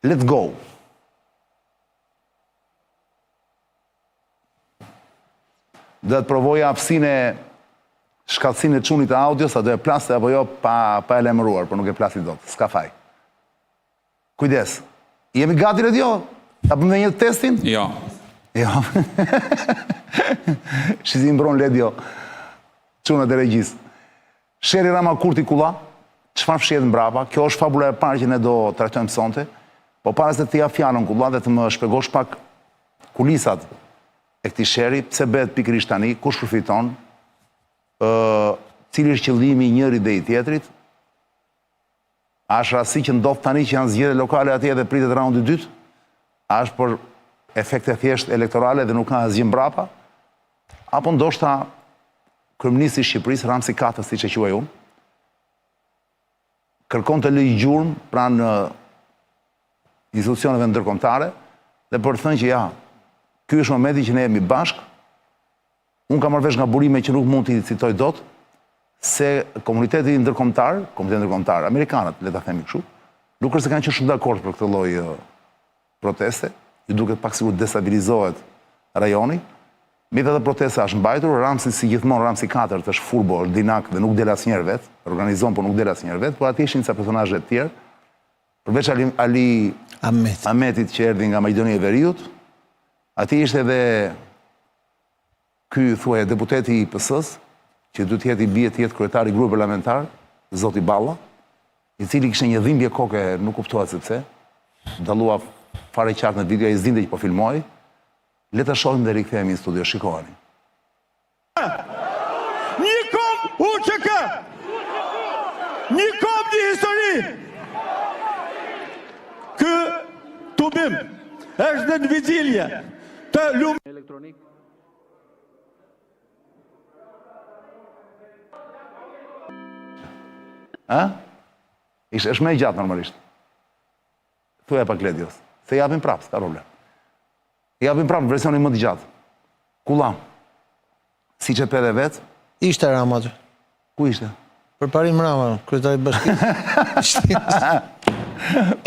Let's go. Dhe të provoja shkatësinë e çunit të audios, a do e plasë apo jo pa e lemëruar, por nuk e plasi dot. S'ka faj. Kujdes. Jemi gati radio? Ta bëjmë një testin? Jo. Jo. Shizi mbron radio. Çunat e regjis. Sheri Rama Kurti Kulla, çfarë fshihet mbrapa? Kjo është fabula e parë që ne do trajtojmë sonte. Po para se të jap fjalën Kulla dhe të më shpjegosh pak kulisat e këtij sheri, pse bëhet pikërisht tani, kush përfiton, cili është qëllimi i njëri dhe i tjetrit. A është rasti që ndodh tani që janë zgjedhje lokale atje dhe pritet raundi i dytë? A është për efekte thjesht elektorale dhe nuk ka asgjë mbrapa? Apo ndoshta kryeministri i Shqipërisë, Ramsi Katës, siç e quaj unë, kërkon të lëjë gjurmë pranë institucioneve ndërkombëtare dhe për të thënë që ja, ky është momenti që ne jemi bashkë. Unë kam marrë vesh nga burime që nuk mund t'i citoj dot, se komuniteti ndërkombëtar, amerikanët, le ta themi kështu, nuk është se kanë qenë shumë dakord për këtë lloj proteste, ju duket pak sikur destabilizohet rajoni. Midha të protesta është mbajtur, Ramsi si gjithmonë, Ramsi 4 është furbo, është dinak dhe nuk del asnjëherë vet, organizon por nuk del asnjëherë vet, por aty ishin ca personazhe të tjerë, përveç Ali Ahmetit që erdhi nga Maqedonia e Veriut, aty ishte edhe ky thuaj deputeti i PS-s, që duhet të jetë i bie të jetë kryetari i grupit parlamentar, zoti Balla, i cili kishte një dhimbje koke, nuk kuptohet se pse, dallua fare qartë në video, ai zinte që po filmoi. Le ta shohim dhe rikthehemi në studio, shikojeni. Një kom UÇK! Një kom një histori! Ky tubim është në vizilje të lumë elektronik. Është më e gjatë normalisht. Thuaj pak Ledios. Se japim prapë, s'ka problem. Japim prapë versionin më të gjatë. Kulla, siç e pede vetë. Ishte Rama aty. Ku ishte? Përparim Rama, kryetari i bashkisë.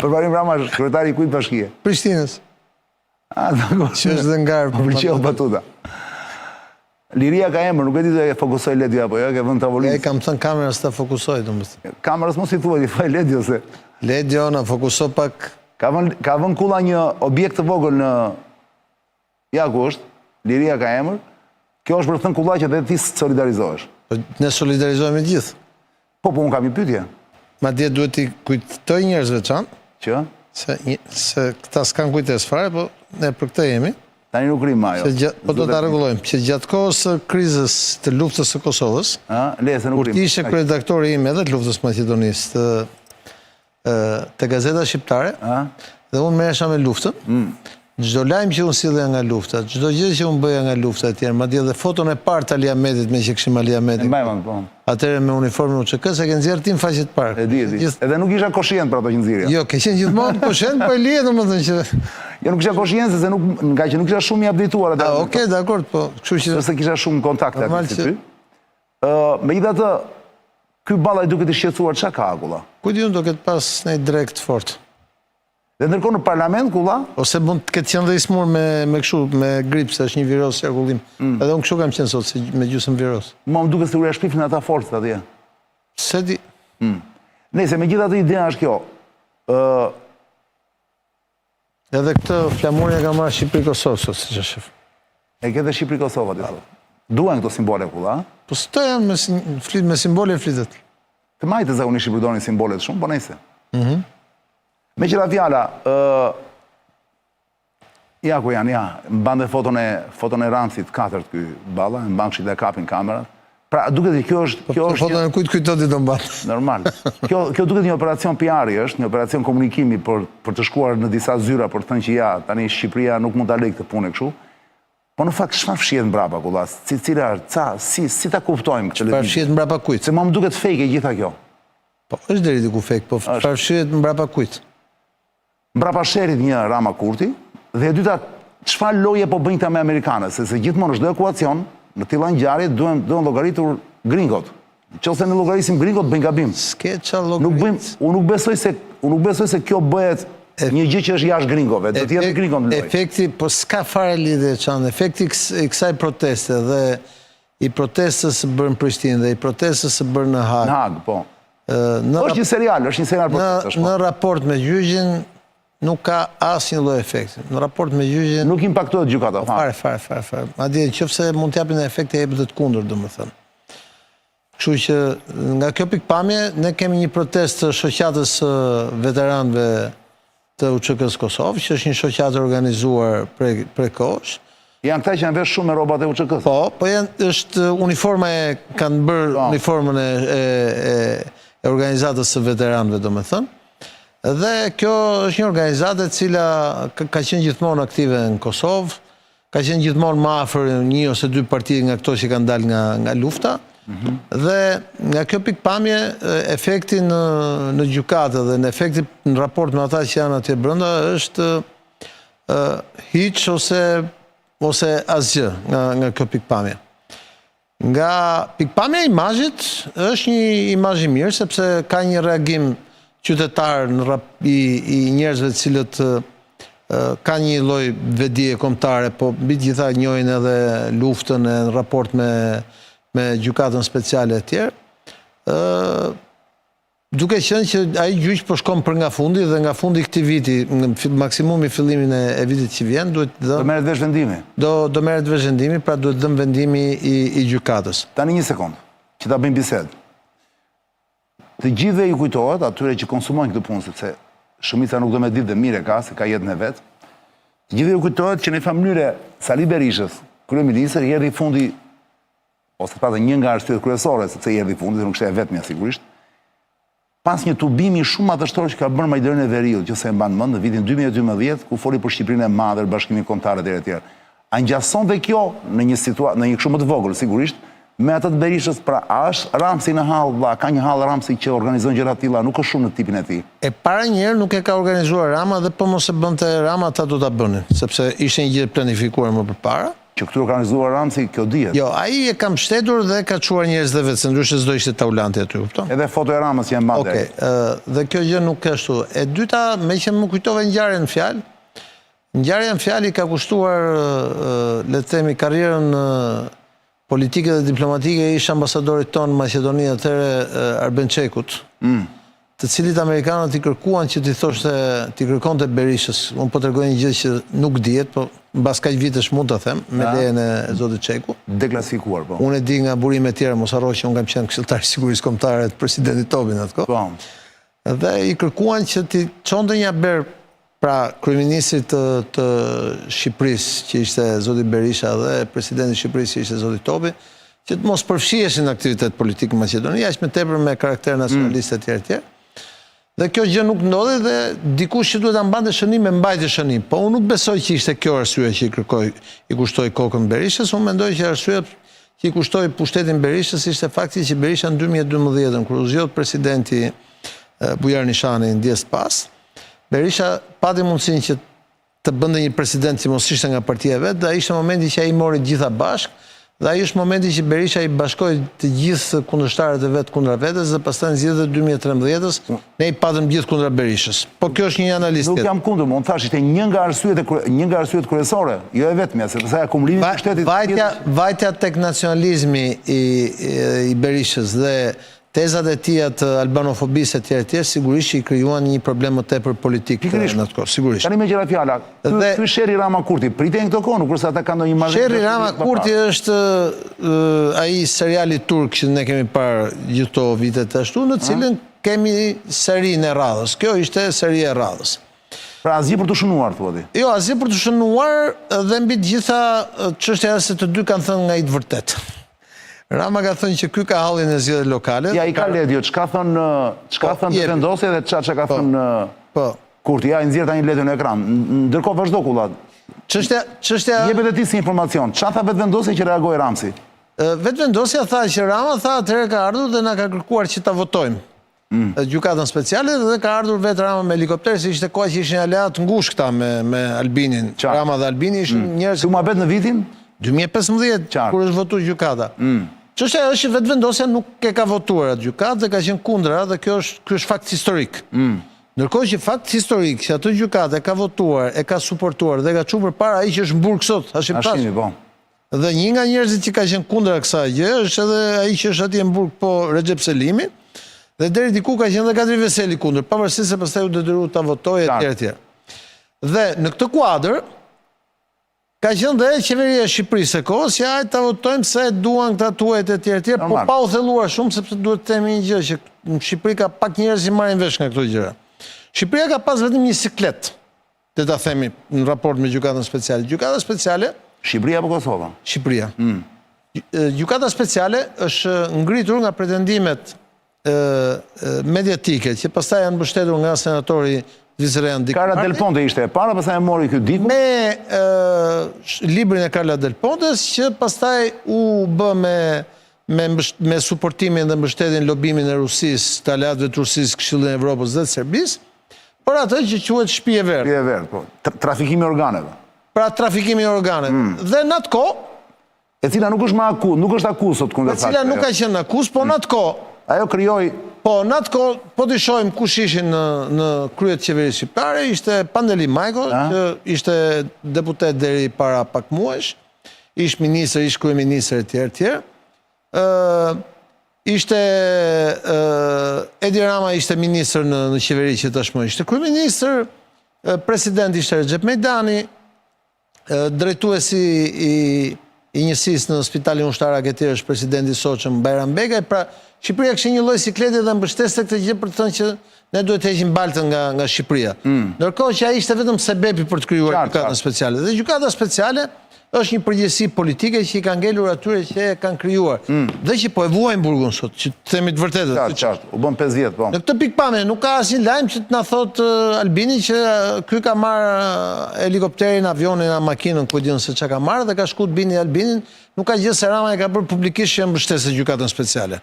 Përparim Rama është kryetari i kujt bashkie? Prishtinës. Dakor. Që është dhe ngarë. Më pëlqeu batuta. Liria ka emër, nuk e di të fokusoj Ledio apo jo, ke vënë tavolinë. E kam thënë kamerës të fokusoj, domethënë. Kamerës mos i thuaj, i thuaj Ledio se. Ledio na fokuso pak. Ka vënë Kulla një objekt të vogël në ja ku është, Liria ka emër. Kjo është për të thënë Kulla që dhe ti solidarizohesh. Ne solidarizohemi gjithë. Po, unë kam një pyetje. Madje duhet t'i kujtoj njerëzve çan. Që? Se këta s'kan kujtes fare, po ne për këtë jemi. Tani nuk rrim ajo. Po do ta rregullojmë. Që gjatë kohës së krizës të luftës së Kosovës, kur ti ishe kryeredaktori im edhe të luftës maqedonisë të gazeta shqiptare, dhe unë merresha me luftën. Çdo lajm që unë sillja nga lufta, çdo gjë që unë bëja nga lufta e tjerë, madje edhe foton e parë të Ali Ahmetit me që kishim Ali Ahmetin. Po. Atëherë me uniformën UÇK se ke nxjerrë ti në faqet parë. E di. Edhe nuk isha koshient për ato që nxirja. Jo, ke qenë gjithmonë koshient, po e lihet domethënë që jo, nuk isha koshient se nga që nuk isha shumë i updateuar atë. Okej, dakor, po, kështu që se kisha shumë kontakte aty si ty. Megjithatë, ky Balla i duket i shqetësuar, çka ka Kulla? Ku di unë do ketë pas një drejt fort. Dhe ndërkohë në parlament, Kulla? Ose mund të ketë qenë dhe i smur me kështu, me grip, se është një viros qarkullim. Edhe unë kështu kam qenë sot, me gjysmë viros. Më duket se u shpifin ata forcët atje. Se di. Nëse megjithatë ideja është kjo. Edhe këtë flamurje ka marrë Shqipëri-Kosovë, sot, siç është shef. E ke dhe Shqipëri-Kosovë aty sot. Duan këto simbole, Kulla? Po s'to janë me simbole flitet. Të majtë zakonisht i përdorin simbolet shumë, po nejse. Me qëra fjala, ja ku janë, ja, mbande foton e Ramsit 4 ky Balla, mban kështu dhe kapin kamerat. Pra, duket që kjo është... Foton e kujtoti do mban. Normal. Kjo duket një operacion PR-i është, një operacion komunikimi për të shkuar në disa zyra, për të thënë që ja, tani Shqipëria nuk mund ta lejë këtë punë kështu. Po në fakt, çfarë fshihet mbrapa, Kulla? Cila është, si ta kuptojmë këtë? Çfarë fshihet mbrapa kujt? Se më duket fake e gjitha kjo. Po, është deri diku fake, po çfarë fshihet mbrapa kujt? Mbrapa sherit një Rama Kurti, dhe e dyta, çfarë loje po bëjnë ta me amerikanët, se gjithmonë është do ekuacion, në tilla ngjarje duhen llogaritur gringot. Nëse ne llogarisim gringot bëjnë gabim. S'ke çfarë llogarit. Unë nuk besoj se kjo bëhet një gjë që është jashtë gringove, do t'jetë gringom në lojë. Efekti, po s'ka fare lidhje Çan, efekti i kësaj proteste dhe i protestës së bërë në Prishtinë dhe i protestës së bërë në Hag. Në Hag, po. Është një serial protestash. Në raport me gjyqin nuk ka asnjë lloj efekti. Në raport me gjyqin nuk impaktohet gjykata. Fare. Madje nëse mund t'japin efekte e jepet të kundër, domethënë. Kështu që nga kjo pikpamje ne kemi një protestë të shoqatës veteranëve të UÇK-s Kosovë, që është një shoqatë organizuar prej kohësh. Janë këta që janë vesh shumë me rrobat e UÇK-s. Po është uniforma kanë bërë uniformën e organizatës së veteranëve, domethënë. Dhe kjo është një organizatë e cila ka qenë gjithmonë aktive në Kosovë, ka qenë gjithmonë më afër një ose dy parti nga këto që kanë dalë nga lufta. Dhe nga kjo pikpamje, efekti në gjykatë dhe në efekti në raport me ata që janë atje brenda është hiç ose asgjë nga kjo pikpamje. Nga pikpamja e imazhit është një imazh i mirë sepse ka një reagim qytetar i njerëzve të cilët ka një lloj vedije kombëtare, po mbi të gjitha njohin edhe luftën në raport me gjykatën speciale e tjerë. Duke qenë që ai gjyq po shkon për nga fundi dhe nga fundi këtij viti, maksimumi fillimin e vitit që vjen, do merret vesh vendimi. Do merret vesh vendimi, pra duhet dhënë vendimi i gjykatës. Tani një sekond, që ta bëjmë bisedë. Të gjithëve ju kujtohet, atyre që konsumojnë këtë punë, sepse shumica nuk do me ditë dhe mire ka, se ka jetën e vetë. Të gjithëve ju kujtohet që në familje Sali Berishës, kryeministër, erdhi fundi, ose të patë një nga arsyet kryesore, sepse erdhi fundi, dhe nuk shte e vetëmja sigurisht, pas një tubimi shumë madhështor që ka bërë Majdorin e Veriut, që se e mbanë mëndë, në vitin 2012, ku foli për Shqipërinë e Madhe, bashkimin kombëtar e tjerë. A ngjason dhe kjo në një kështu më të vogël, sigurisht, me atë të Berishës, pra a është Ramsi në hall, ka një hall Ramsi që organizon gjëra të tilla, nuk është shumë në tipin e tij. E para njerë nuk e ka organizuar Rama dhe po mos e bënte Rama, ata do ta bënin, sepse ishte një gjë planifikuar më përpara. Që këtu ka organizuar Ramsi, kjo dihet. Jo, ai e ka mbështetur dhe ka çuar njerëz dhe vetë, se ndryshe s'do ishte taulanti aty, kupton? Edhe foto e Ramës janë mbante. Okej, dhe kjo gjë nuk ka ashtu. E dyta, me që më kujtove ngjarjen në fjalë, ngjarja në fjalë i ka kushtuar, le të themi, karrierën politike dhe diplomatike ishte ambasadorit tonë në Maqedoni atëherë Arben Çekut, të cilit amerikanët i kërkuan që t'i kërkonte Berishës. Unë po tregoj një gjë që nuk dihet, po mbas kaq vitesh mund ta them me lejen e zotit Çeku. Deklasifikuar, po. Unë e di nga burime tjera, mos harro që unë kam qenë këshilltar i sigurisë kombëtare të presidentit Tobin atë kohë. Po. Dhe i kërkuan që t'i çonte një haber, pra kryeministrit të Shqipërisë, që ishte zoti Berisha, dhe presidenti i Shqipërisë, që ishte zoti Tobi, që të mos përfshiheshin në aktivitet politik në Maqedoni, aq më tepër me karakter nacionalist e tjerë. Dhe kjo gjë nuk ndodhi dhe dikush që duhet ta mbante shënim e mbajti shënim. Po unë nuk besoj që ishte kjo arsye që i kushtoi kokën Berishës. Unë mendoj që arsyeja që i kushtoi pushtetin Berishës ishte fakti që Berisha në 2012, kur u zgjodh presidenti Bujar Nishani ndjes pas, Berisha pati mundësinë që të bënte një president që mos ishte nga partia e vet, dhe ishte momenti që ai mori gjitha bashkë, dhe ai është momenti që Berisha i bashkoi të gjithë kundërshtarët e vet kundra vetes, dhe pastaj në zgjedhjet e 2013-s ne i patëm gjithë kundra Berishës. Po kjo është një analizë tjetër. Nuk jam kundër, unë thash ishte një nga arsyet kryesore, jo e vetmja, sepse sa akumulimi i pushtetit. Vajtja tek nacionalizmi i Berishës dhe tezat e tija të albanofobisë e tjerë, sigurisht që i krijuan një problem më tepër politik në atë kohë, sigurisht. Tani me gjëra fjala, ky Sherri Rama Kurti, pritej në këto kohë, kurse ata kanë ndonjë marrëdhënie. Sherri Rama Kurti është ai seriali turk që ne kemi parë gjithë këto vitet ashtu, në cilën kemi serinë e radhës. Kjo ishte seria e radhës. Pra asgjë për të shënuar, thua ti? Jo, asgjë për të shënuar, dhe mbi të gjitha çështja se të dy kanë thënë nga i të vërtetë. Rama ka thënë që ky ka hallin e zgjedhjeve lokale. Ja, i ka ledhjo, çka thënë vendosja dhe çka ka thënë Kurti. Ja, i nxjerr tani letën në ekran. Ndërkohë vazhdo kullat. Çështja jepet ti si informacion. Çfarë tha vetvendosja që reagoi Ramsi? Vetvendosja tha që Rama tha atëherë ka ardhur dhe na ka kërkuar që ta votojmë gjykatën speciale, dhe ka ardhur vetë Rama me helikopter, se ishte koha që ishin aleat ngushtë këta me Albinin. Rama dhe Albini ishin njerëz. Ju muhabet në vitin 2015, kur është votuar gjykata. Çështja është që vetvendosja nuk e ka votuar atë gjykatë dhe ka qenë kundra, dhe ky është fakt historik. Ndërkohë që fakt historik që atë gjykat e ka votuar, e ka suportuar dhe ka çuar përpara ai që është mburg sot, Hashim Thaçi. Dhe një nga njerëzit që ka qenë kundër kësaj gjë është edhe ai që është atje në burg po Recep Selimi, dhe deri diku ka qenë edhe Kadri Veseli kundër, pavarësisht se pastaj u detyrua ta votojë etj. Dhe në këtë kuadër ka qenë dhe qeveria e Shqipërisë së kohës, ja ta votojmë se duan këta tuajt etj, po pa u thelluar shumë, sepse duhet të themi një gjë që në Shqipëri ka pak njerëz që marrin vesh nga këto gjëra. Shqipëria ka pas vetëm një siklet, le ta themi, në raport me gjykatën speciale. Gjykata speciale Shqipëria apo Kosova? Shqipëria. Gjykata speciale është ngritur nga pretendimet mediatike, që pastaj janë mbështetur nga senatori Vizrean Dikmarti. Carla Del Ponte ishte e para, pastaj e mori ky ditë. Me librin e Carla Del Pontes, që pastaj u bë me suportimin dhe mbështetjen lobimin e Rusisë, të aleatëve të Rusisë, Këshillit të Evropës dhe të Serbisë, për atë që quhet shtëpi e verdhë. Shtëpi e verdhë, po. Trafikimi organeve. Pra trafikimi organeve. Dhe në atë kohë, e cila nuk është akusot kundër Thaçit. E cila nuk ka qenë akus, po në atë kohë. Ajo krijoi. Po në atë kohë, po të shohim kush ishin në krye të qeverisë shqiptare, ishte Pandeli Majko, që ishte deputet deri para pak muajsh, ish ministër, ish kryeministër etj. Ishte Edi Rama ishte ministër në qeveri që tashmë ishte kryeministër, president ishte Recep Mejdani, drejtuesi i njësisë në Spitalin Ushtarak e tjerë është presidenti Soçëm Bajram Begaj. Pra Shqipëria kishte një lloj sikleti dhe mbështeste këtë gjë për të thënë që ne duhet të heqim baltën nga Shqipëria. Ndërkohë që ai ishte vetëm sebepi për të krijuar gjykatën speciale. Dhe gjykata speciale është një përgjegjësi politike që i ka ngelur atyre që e kanë krijuar. Dhe që po e vuajnë burgun sot, që të themi të vërtetën. Qartë, u bën 5 vjet, po. Në këtë pikpamje nuk ka asnjë lajm që të na thotë Albini që ky ka marrë helikopterin, avionin, makinën, ku diun se çka ka marrë dhe ka shkuar të bini Albinin, nuk ka gjë se Rama e ka bërë publikisht që mbështesë gjykatën speciale.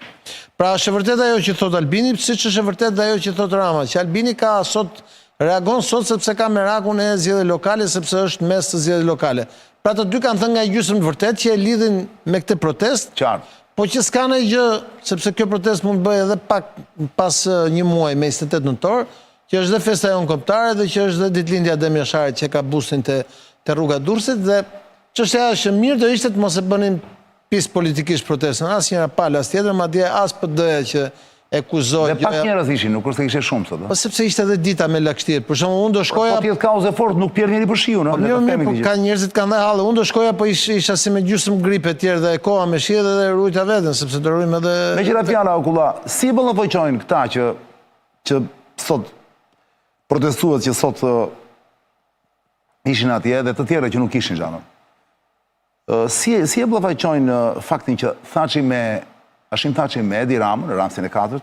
Pra është e vërtetë ajo që thot Albini, siç është e vërtetë ajo që thot Rama, që Albini ka sot reagon sot sepse ka merakun e zgjedhjeve lokale, sepse është mes të zgjedhjeve lokale. Pra të dy kanë thënë nga gjysmë vërtet që e lidhin me këtë protest, po që s'ka në gjë, sepse kjo protest mund bëjë edhe pak pas një muaj me 28 nëntor, që është dhe festa jonë kombëtare dhe që është dhe ditëlindja Adem Jasharit që ka bustin të rruga Durrësit, dhe çështja është mirë do ishte të mos e bënin pis politikisht protestën, asnjëra palë as tjetër, madje as PD-ja që e kuzoi. Dhe pak njerëz ishin, nuk është se kishte shumë sot. Po sepse ishte edhe dita me lagështirë. Për shembull, unë do shkoja. Po tjetë kauzë fort, nuk pierd njëri për shiu, no? Po ka njerëzit kanë dhënë halle. Unë do shkoja, po isha si me gjysmë gripë etj dhe e koha me shije dhe rujta veten, sepse do rujmë edhe. Megjithatë fjala Okulla, si ballafaqojnë këta që sot protestues që sot ishin atje dhe të tjerë që nuk ishin xhanon. Si e ballafaqojnë faktin që Hashim Thaçi me Edi Ramën, në Ramsin e 4,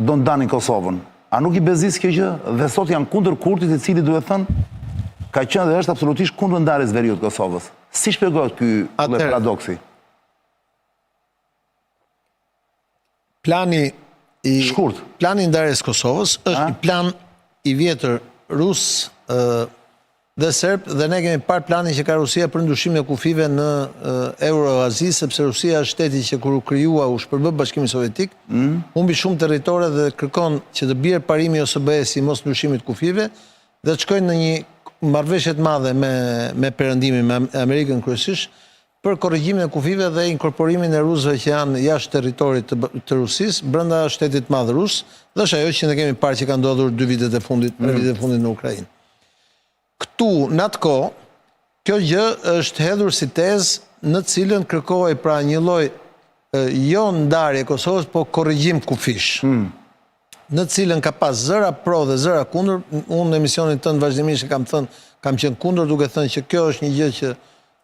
do ndanin Kosovën. A nuk i bezis kjo gjë? Dhe sot janë kundër Kurtit, i cili duhet thënë, ka qenë dhe është absolutisht kundër ndarjes veriut Kosovës. Si shpjegohet ky paradoksi? Plani i ndarjes Kosovës është një plan i vjetër rus dhe serb, dhe ne kemi parë planin që ka Rusia për ndryshimin e kufive në Euroazi, sepse Rusia është shteti që kur u krijua u shpërbë Bashkimi Sovjetik, humbi shumë territore dhe kërkon që të bjerë parimi OSBE-s i mos ndryshimit kufive dhe të shkojnë në një marrëveshje të madhe me Perëndimin, me Amerikën kryesisht, për korrigjimin e kufive dhe inkorporimin e rusëve që janë jashtë territorit të Rusisë brenda shtetit të madh rus, dhe është ajo që ne kemi parë që ka ndodhur 3 vitet e fundit në Ukrainë. Këtu, në atë kohë, kjo gjë është hedhur si tezë në cilën kërkohej pra një lloj jo ndarje e Kosovës, po korrigjim kufish. Në cilën ka pas zëra pro dhe zëra kundër. Unë në emisionin tënd vazhdimisht kam qenë kundër, duke thënë që kjo është një gjë që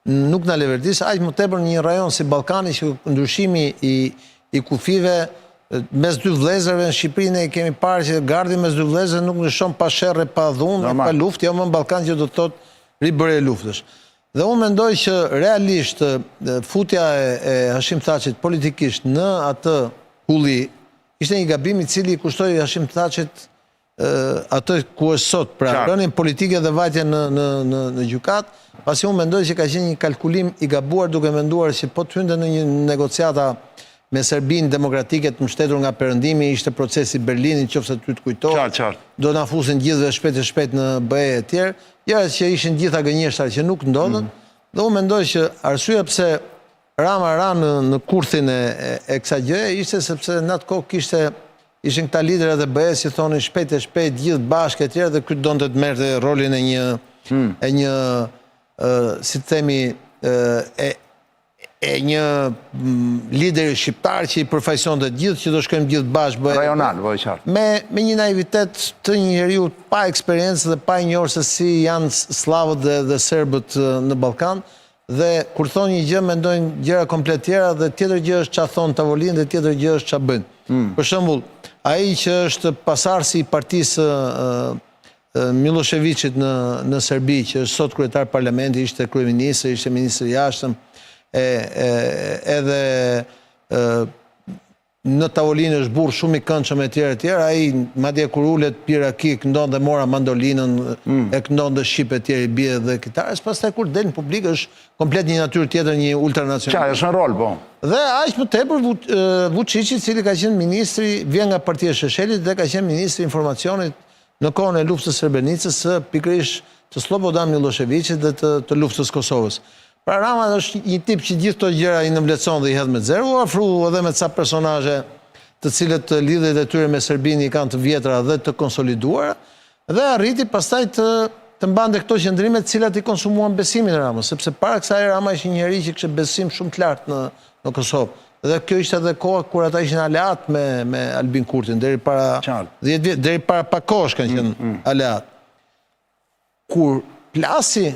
nuk na leverdis, aq më tepër një rajon si Ballkani që ndryshimi i kufive mes dy vëllezërve në Shqipëri ne kemi parë që gardi mes dy vëllezërve nuk ndryshon pa sherrë, pa dhunë, pa luftë, jo më në Ballkan që do të thotë ribërje luftësh. Dhe unë mendoj që realisht futja e Hashim Thaçit politikisht në atë hulli ishte një gabim i cili kushtoi Hashim Thaçit atë ku është sot, pra rënien politike dhe vajtje në gjykat, pasi unë mendoj që ka qenë një kalkulim i gabuar duke menduar që po të hynte në një negociata me Serbinë demokratike të mbështetur nga Perëndimi, ishte procesi Berlinit, qofse ty të kujtohet. Qartë. Do na fusin gjithëve shpejt e shpejt në BE e tjerë. Gjërat që ishin gjitha gënjeshtra që nuk ndodhen. Dhe unë mendoj që arsyeja pse Rama ra në kurthin e kësaj gjëje ishte sepse në atë kohë ishin këta liderët e BE-s që thonin shpejt e shpejt gjithë bashkë e tjerë dhe ky donte të merrte rolin e një si të themi e një lideri shqiptar që i përfaqësonte të gjithë, që do shkojmë gjithë bashkë rajonal, po e qartë. Me një naivitet të një njeriu pa eksperiencë dhe pa i njohur se si janë slavët dhe serbët në Ballkan. Dhe kur thonë një gjë, mendojnë gjëra komplet tjera, dhe tjetër gjë është çfarë thonë tavolinë dhe tjetër gjë është çfarë bëjnë. Për shembull, ai që është pasardhësi i partisë Miloševićit në Serbi, që është sot kryetar parlamenti, ishte kryeminist, ishte ministër i jashtëm, edhe në tavolinë është burr shumë i këndshëm e tjerë, ai madje kur ulet piraki këndon dhe mora mandolinën, e këndon dhe shqip e tjerë i bie dhe kitarës, pastaj kur del në publik është komplet një natyrë tjetër, një ultranacional. Qartë, është në rol, po. Dhe aq më tepër Vučići, i cili ka qenë ministri, vjen nga partia e Sheshelit dhe ka qenë ministri i informacionit në kohën e luftës së Srebrenicës, pikërisht të Slobodan Miloševićit dhe të luftës Kosovës. Pra Rama është një tip që gjithë këto gjëra i nënvlerëson dhe i hedh me zero, u afru edhe me ca personazhe të cilët lidhjet e tyre me Serbinë i kanë të vjetra dhe të konsoliduara, dhe arriti pastaj të mbante këto qëndrime të cilat i konsumuan besimin e Ramës, sepse para kësaj Rama ishte një njerëz që kishte besim shumë të lartë në Kosovë. Dhe kjo ishte edhe koha kur ata ishin aleat me Albin Kurtin, deri para 10 vjet, deri para pak kohësh kanë qenë aleat. Kur plasi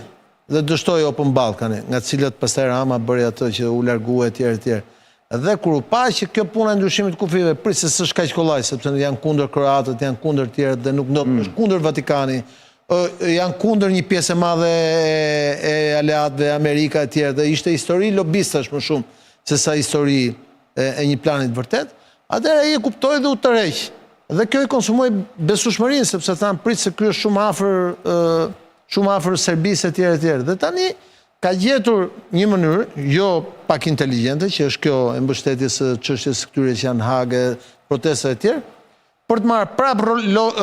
dhe dështoi Open Ballkani, nga të cilët pastaj Rama bëri atë që u largua etj. Dhe kur u pa që kjo puna e ndryshimit të kufive, prit se s'është kaq kollaj, sepse janë kundër kroatët, janë kundër tjerët dhe nuk është kundër Vatikani, janë kundër një pjesë e madhe e aleatëve, Amerika e tjerë, dhe ishte histori lobistash më shumë se sa histori e një planit vërtet. Atëherë ai e kuptoi dhe u tërheq. Dhe kjo i konsumoi besueshmërinë, sepse thanë prit se ky është shumë afër Serbisë e tjerë. Dhe tani ka gjetur një mënyrë, jo pak inteligjente, që është kjo e mbështetjes së çështjes këtyre që janë Hagë, protesta e tjerë, për të marrë prapë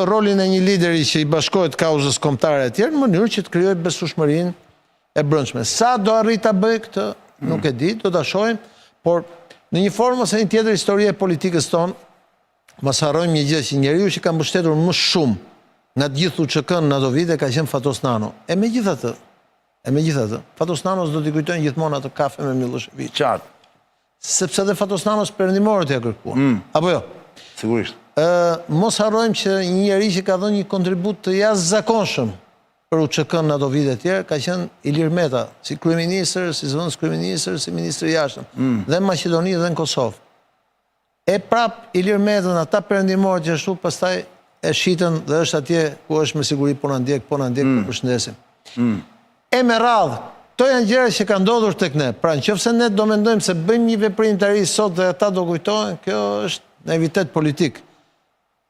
rolin e një lideri që i bashkohet kauzës kombëtare e tjerë, në mënyrë që të krijojë besueshmërinë e brendshme. Sa do arrit ta bëj këtë, nuk e di, do ta shohim, por në një formë ose një tjetër histori e politikës tonë, mos harrojmë një gjë, që njeriu që ka mbështetur më shumë nga të gjithë UÇK-n në ato vite ka qenë Fatos Nano. E megjithatë, Fatos Nanos do t'i kujtojnë gjithmonë atë kafe me Milošević. Qartë. Sepse dhe Fatos Nanos perëndimorët ja kërkuan. Apo jo? Sigurisht. Mos harrojmë që një njerëz që ka dhënë një kontribut të jashtëzakonshëm për UÇK-n në ato vite të tjera ka qenë Ilir Meta, si kryeministër, si zëvendës kryeministër, si ministër i jashtëm, dhe në Maqedoni dhe në Kosovë. E prap Ilir Meta në ata perëndimorët që ashtu pastaj e shitën dhe është atje ku është me siguri po na ndjek, po përshëndesim. E me radhë, to janë gjëra që kanë ndodhur tek ne. Pra nëse ne do mendojmë se bëjmë një veprimtari sot dhe ata do kujtohen, kjo është naivitet politik.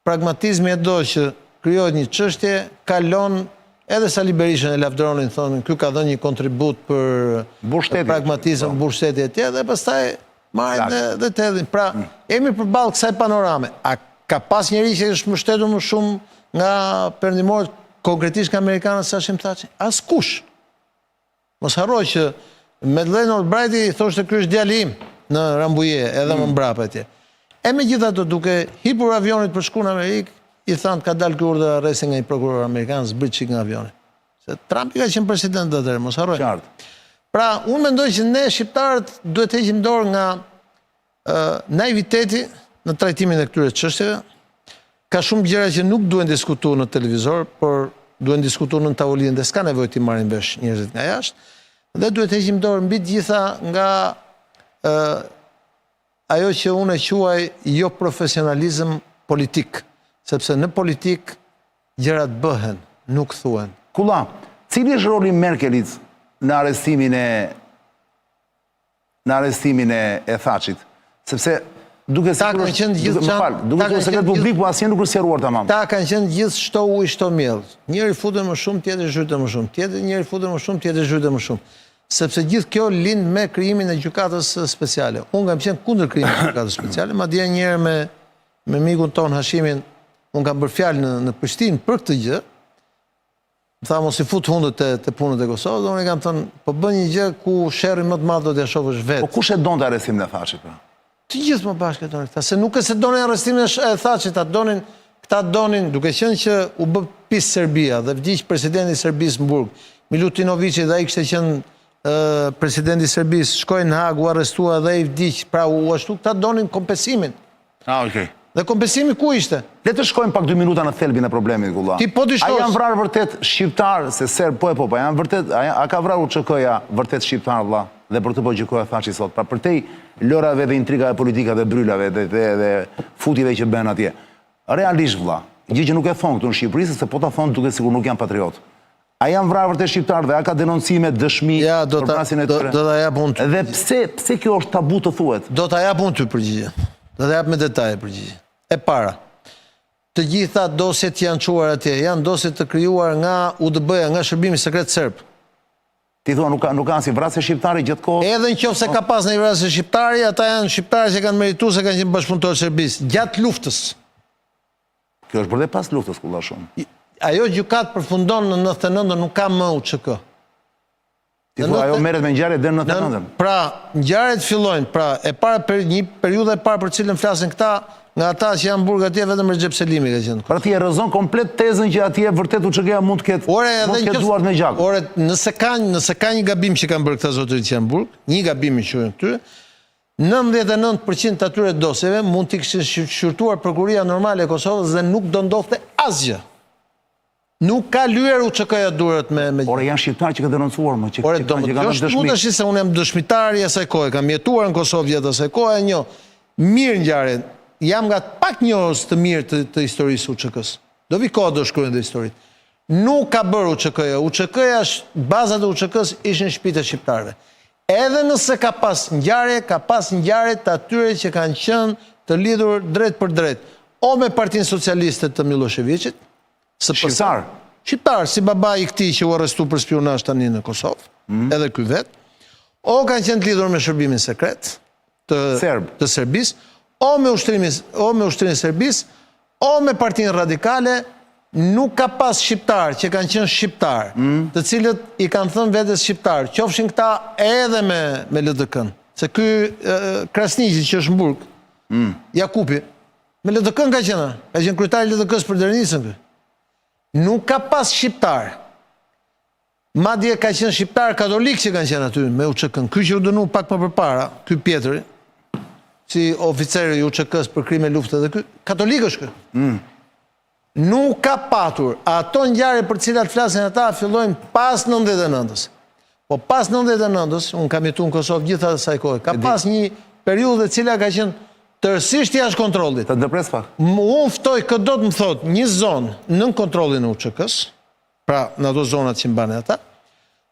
Pragmatizmi e do që krijohet një çështje, kalon edhe Sali Berishën e lavdëronin, thonë ky ka dhënë një kontribut për pragmatizëm, mbushtetje e tjerë, dhe pastaj marrin dhe të hedhin. Pra, jemi përballë kësaj panorame. A ka pas njëri që është mbështetur më shumë nga perëndimorët, konkretisht nga amerikanët se Hashim Thaçi? Askush. Mos harroj që Madeleine Albrighti i thoshte ky është djali im në Rambuje, edhe më mbrapa atje. E megjithatë, duke hipur avionit për shku në Amerikë, i thanë ka dalë ky urdhër arresti nga një prokuror amerikan, zbrit çik nga avioni. Se Trump ka qenë president atëherë, mos harroj. Pra, unë mendoj që ne shqiptarët duhet të heqim dorë nga naiviteti në trajtimin e këtyre çështjeve. Ka shumë gjëra që nuk duhen diskutuar në televizor, por duhen diskutuar në tavolinë dhe s'ka nevojë të marrin vesh njerëzit nga jashtë. Dhe duhet të heqim dorë mbi të gjitha nga ajo që unë e quaj jo profesionalizëm politik, sepse në politik gjërat bëhen, nuk thuhen. Kulla, cili është roli Merkelit në arrestimin e Thaçit? Sepse duke se sekret publik, po asnjë nuk është sqaruar tamam. Ta kanë qenë gjithë shto ujë, shto miell. Njëri futet më shumë, tjetri zhytet më shumë. Njëri futet më shumë, tjetri zhytet më shumë. sepse gjithë kjo lind me krijimin e gjykatës speciale. Unë kam qenë kundër krijimit të gjykatës speciale, madje një herë me mikun ton Hashimin, unë kam bërë fjalë në Prishtinë për këtë gjë. Më tha mos i fut hundët te punët e Kosovës, unë kam thënë, po bën një gjë ku sherrin më të madh do t'ja shohësh vetë. Po kush e donte arrestimin e Thaçit pra? Të gjithë më bashkë e donin këta, se nuk e se donin arrestimin e Thaçit, këta donin, duke qenë që u bë pis Serbia dhe vdiq presidenti i Serbisë në burg, Milutinovici dhe ai kishte qenë presidenti i Serbisë, shkoi në Hag, u arrestua dhe ai vdiq, pra u ashtu këta donin kompensimin. Okej. Dhe kompensimi ku ishte? Le të shkojmë pak 2 minuta në thelbin e problemit, Gulla. Ti po dishtos. A janë vrarë vërtet shqiptar, se serb, po, janë vërtet, a ka vrarë UÇK-ja vërtet shqiptar, vlla, dhe për të po gjykoja Thaçi sot, pra për te lërave dhe intrigave politika dhe brylave dhe futive që bën atje. Realisht, vlla, gjë që nuk e thon këtu në Shqipëri, se po ta thon duke sigur nuk janë patriot. A janë vrarë vërtet shqiptar dhe a ka denoncime, dëshmi për prasin e tyre? Do ta jap unë ty. Dhe pse kjo është tabu të thuhet? Do ta jap unë ty përgjigje. Do ta jap me detaje përgjigje. E para, të gjitha dosjet janë çuar atje, janë dosjet të krijuar nga UDB-ja, nga Shërbimi Sekret Serb. Ti thua nuk ka si vrasje shqiptari gjithë kohë? Edhe nëse ka pas një vrasje shqiptari, ata janë shqiptarë që kanë merituar se kanë qenë bashkëpunëtorë të Serbisë gjatë luftës. Kjo është bërë dhe pas luftës, Kulla, shumë. Ajo gjykat përfundon në 99, nuk ka më UÇK. Ti thua ajo merret me ngjarjet deri në 99. Pra, ngjarjet fillojnë, pra e para një periudhë e parë për cilën flasin këta, nga ata që janë burg atje vetëm Recep Selimi ka qenë. Pra ti e rrezon komplet tezën që atje vërtet UÇK-ja mund të ketë duart me gjak. Ore, nëse ka një gabim që kanë bërë këta zotërit që janë burg, një gabim i quhen këtyre, 99% të atyre dosjeve mund t'i kishin shqyrtuar prokuria normale e Kosovës dhe nuk do ndodhte asgjë. Nuk ka lyer UÇK-ja duart me... Ore, janë shqiptarë që ka denoncuar më, që kanë dëshmi. Ore, se unë jam dëshmitar i asaj kohe, kam jetuar në Kosovë gjatë asaj kohe, mirë ngjarjen. Jam nga pak njohës të mirë të historisë UÇK-s. Do vi kohë do shkruajnë dhe historitë. Nuk ka bërë UÇK-ja. UÇK-ja, bazat e UÇK-s ishin shtëpitë e shqiptarëve. Edhe nëse ka pas ngjarje të atyre që kanë qenë të lidhur drejt për drejt, o me Partinë Socialiste të Miloševićit, Shqiptar, si baba i këtij që u arrestu për spionazh tani në Kosovë, edhe ky vet, o kanë qenë të lidhur me Shërbimin Sekret të Serbisë, o me ushtrimin Serbisë, o me Partinë Radikale. Nuk ka pas shqiptar që kanë qenë shqiptar, të cilët i kanë thënë vetes shqiptar, qofshin këta edhe me LDK-n. Se ky Krasniqi që është në burg, Jakupi, me LDK-n ka qenë kryetari i LDK-s për Dernisën ky. Nuk ka pas shqiptar. Madje ka qenë shqiptar katolik që kanë qenë aty me UÇK-n. Ky që u dënu pak më përpara, ky Pjetri, si oficeri i UÇK-s për krime lufte, dhe ky katolik është ky. Nuk ka patur. Ato ngjarje për cilat flasin ata fillojnë pas 99-s. Po pas 99-s, unë kam jetuar në Kosovë gjithë asaj kohe, ka pas një periudhë e cila ka qenë tërësisht jashtë kontrollit. Të ndërpres pak. Unë ftoj këtë do të më thotë një zonë nën kontrollin e UÇK-s, pra në ato zonat që mbanin ata,